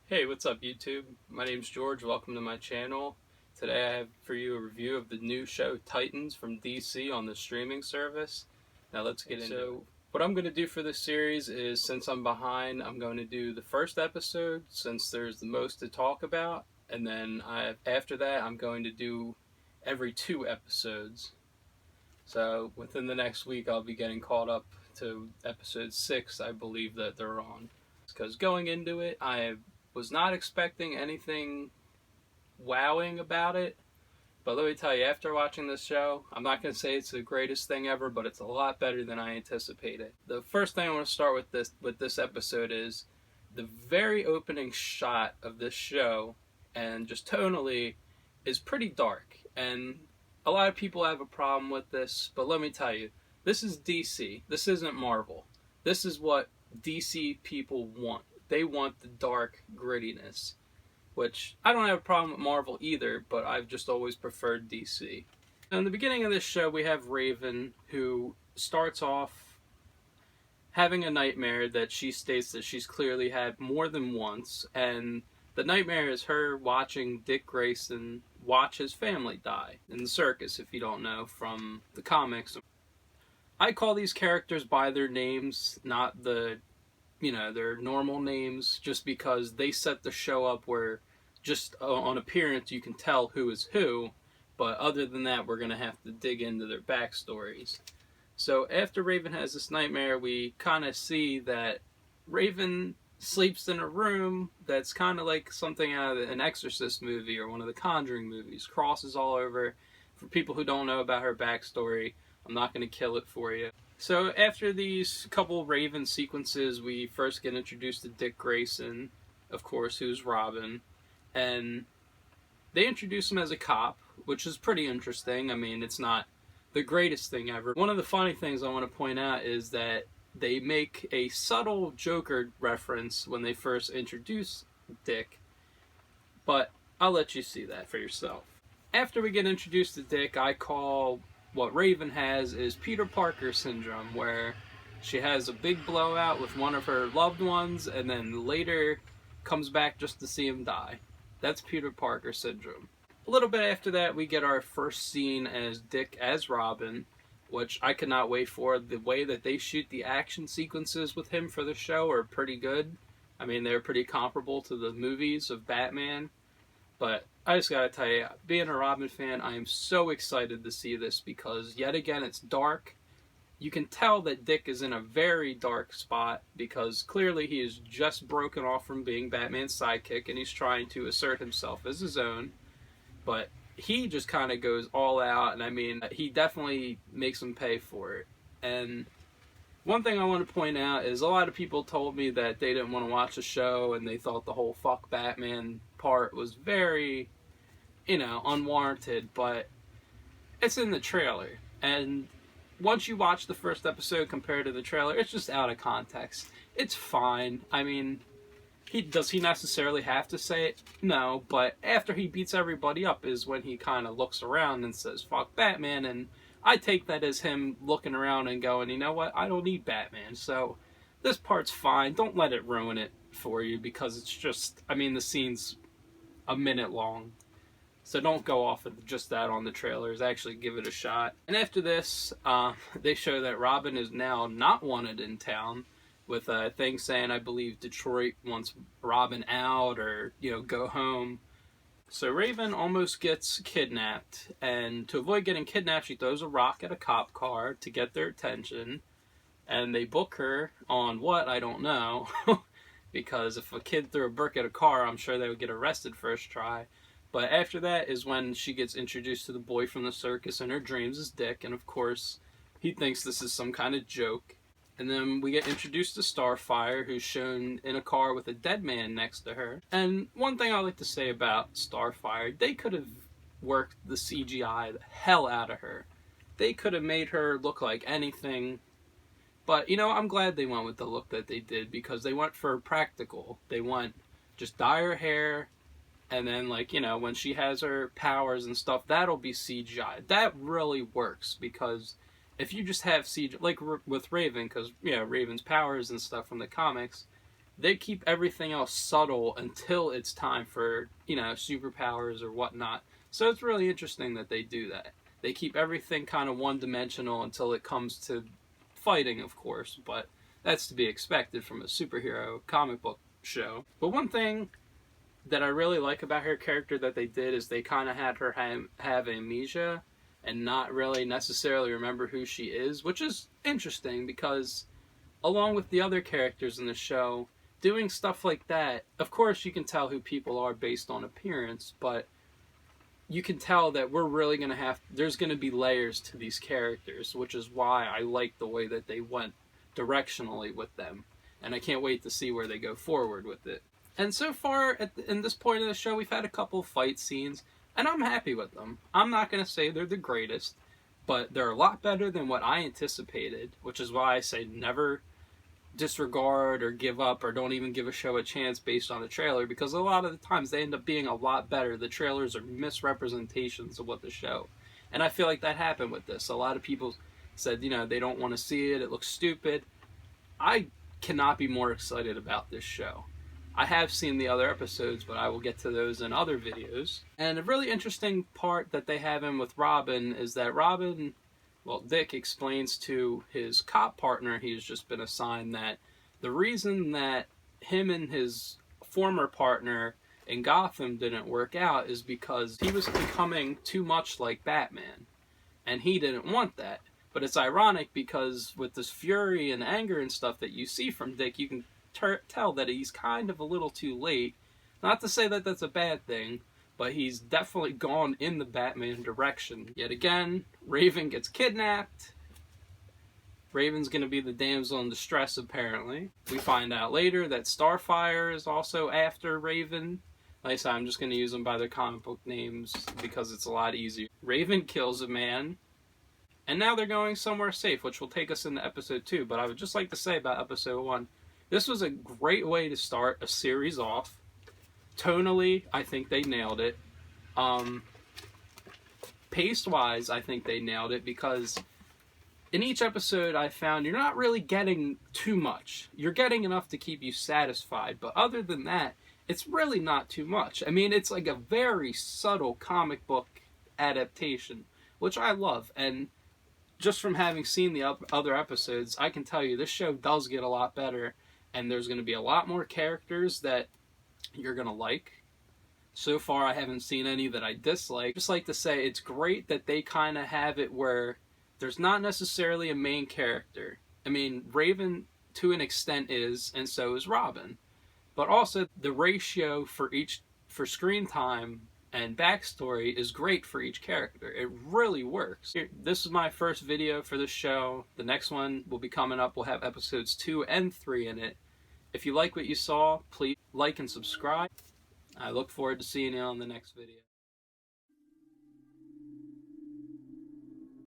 Hey, what's up YouTube? My name's George, welcome to my channel. Today I have for you a review of the new show Titans from DC on the streaming service. Now let's get into it. What I'm going to do for this series is, since I'm behind, I'm going to do the first episode since there's the most to talk about, and then after that I'm going to do every 2 episodes. So within the next week I'll be getting caught up to episode 6, I believe that they're on. Because going into it, I was not expecting anything wowing about it, but let me tell you, after watching this show, I'm not going to say it's the greatest thing ever, but it's a lot better than I anticipated. The first thing I want to start with this episode is the very opening shot of this show, and just tonally, is pretty dark, and a lot of people have a problem with this, but let me tell you, this is DC. This isn't Marvel. This is what DC people want. They want the dark grittiness, which I don't have a problem with Marvel either, but I've just always preferred DC. Now, in the beginning of this show, we have Raven, who starts off having a nightmare that she states that she's clearly had more than once, and the nightmare is her watching Dick Grayson watch his family die in the circus, if you don't know from the comics. I call these characters by their names, not their normal names, just because they set the show up where just on appearance you can tell who is who, but other than that we're going to have to dig into their backstories. So after Raven has this nightmare, we kind of see that Raven sleeps in a room that's kind of like something out of an Exorcist movie or one of the Conjuring movies. Crosses all over. For people who don't know about her backstory, I'm not going to kill it for you. So after these couple Raven sequences, we first get introduced to Dick Grayson, of course, who's Robin, and they introduce him as a cop, which is pretty interesting. I mean, it's not the greatest thing ever. One of the funny things I want to point out is that they make a subtle Joker reference when they first introduce Dick, but I'll let you see that for yourself. After we get introduced to Dick, I call what Raven has is Peter Parker syndrome, where she has a big blowout with one of her loved ones and then later comes back just to see him die. That's Peter Parker syndrome. A little bit after that, we get our first scene as Dick as Robin, which I cannot wait for. The way that they shoot the action sequences with him for the show are pretty good. I mean, they're pretty comparable to the movies of Batman. But I just gotta tell you, being a Robin fan, I am so excited to see this because, yet again, it's dark. You can tell that Dick is in a very dark spot because clearly he is just broken off from being Batman's sidekick and he's trying to assert himself as his own. But he just kind of goes all out, and I mean, he definitely makes him pay for it. And one thing I want to point out is a lot of people told me that they didn't want to watch the show and they thought the whole fuck Batman part was very, unwarranted, but it's in the trailer. And once you watch the first episode compared to the trailer, it's just out of context. It's fine. I mean, does he necessarily have to say it? No, but after he beats everybody up is when he kind of looks around and says, fuck Batman, and I take that as him looking around and going, you know what, I don't need Batman, so this part's fine. Don't let it ruin it for you, because it's just, I mean, the scene's a minute long. So don't go off of just that on the trailers. Actually give it a shot. And after this, they show that Robin is now not wanted in town, with a thing saying, I believe Detroit wants Robin out, or, go home. So Raven almost gets kidnapped, and to avoid getting kidnapped, she throws a rock at a cop car to get their attention, and they book her on what? I don't know. Because if a kid threw a brick at a car, I'm sure they would get arrested first try. But after that is when she gets introduced to the boy from the circus in her dreams as Dick, and of course, he thinks this is some kind of joke. And then we get introduced to Starfire, who's shown in a car with a dead man next to her. And one thing I like to say about Starfire, they could have worked the CGI the hell out of her. They could have made her look like anything. But, I'm glad they went with the look that they did, because they went for practical. They went just dye her hair, and then, when she has her powers and stuff, that'll be CGI. That really works, because if you just have CGI, like with Raven, because, Raven's powers and stuff from the comics, they keep everything else subtle until it's time for, superpowers or whatnot. So it's really interesting that they do that. They keep everything kind of one-dimensional until it comes to fighting, of course, but that's to be expected from a superhero comic book show. But one thing that I really like about her character that they did is they kind of had her have amnesia and not really necessarily remember who she is, which is interesting because along with the other characters in the show, doing stuff like that, of course you can tell who people are based on appearance, but you can tell that we're really going to there's going to be layers to these characters, which is why I like the way that they went directionally with them. And I can't wait to see where they go forward with it. And so far, in this point of the show, we've had a couple fight scenes, and I'm happy with them. I'm not going to say they're the greatest, but they're a lot better than what I anticipated, which is why I say never disregard or give up or don't even give a show a chance based on the trailer, because a lot of the times they end up being a lot better. The trailers are misrepresentations of what the show, and I feel like that happened with this. A lot of people said, they don't want to see it, it looks stupid. I cannot be more excited about this show. I have seen the other episodes, but I will get to those in other videos. And a really interesting part that they have in with Robin is that Dick explains to his cop partner he's just been assigned that the reason that him and his former partner in Gotham didn't work out is because he was becoming too much like Batman, and he didn't want that. But it's ironic because with this fury and anger and stuff that you see from Dick, you can tell that he's kind of a little too late. Not to say that that's a bad thing, but he's definitely gone in the Batman direction. Yet again, Raven gets kidnapped. Raven's going to be the damsel in distress, apparently. We find out later that Starfire is also after Raven. Like I said, I'm just going to use them by their comic book names because it's a lot easier. Raven kills a man, and now they're going somewhere safe, which will take us into episode 2. But I would just like to say about episode 1, this was a great way to start a series off. Tonally, I think they nailed it. Pace-wise, I think they nailed it because in each episode I found you're not really getting too much. You're getting enough to keep you satisfied, but other than that, it's really not too much. I mean, it's like a very subtle comic book adaptation, which I love, and just from having seen the other episodes, I can tell you this show does get a lot better, and there's going to be a lot more characters that you're going to like. So far, I haven't seen any that I dislike. Just like to say, it's great that they kind of have it where there's not necessarily a main character. I mean, Raven, to an extent, is, and so is Robin. But also, the ratio for screen time and backstory is great for each character. It really works. This is my first video for the show. The next one will be coming up. We'll have episodes 2 and 3 in it. If you like what you saw, please like and subscribe. I look forward to seeing you on the next video.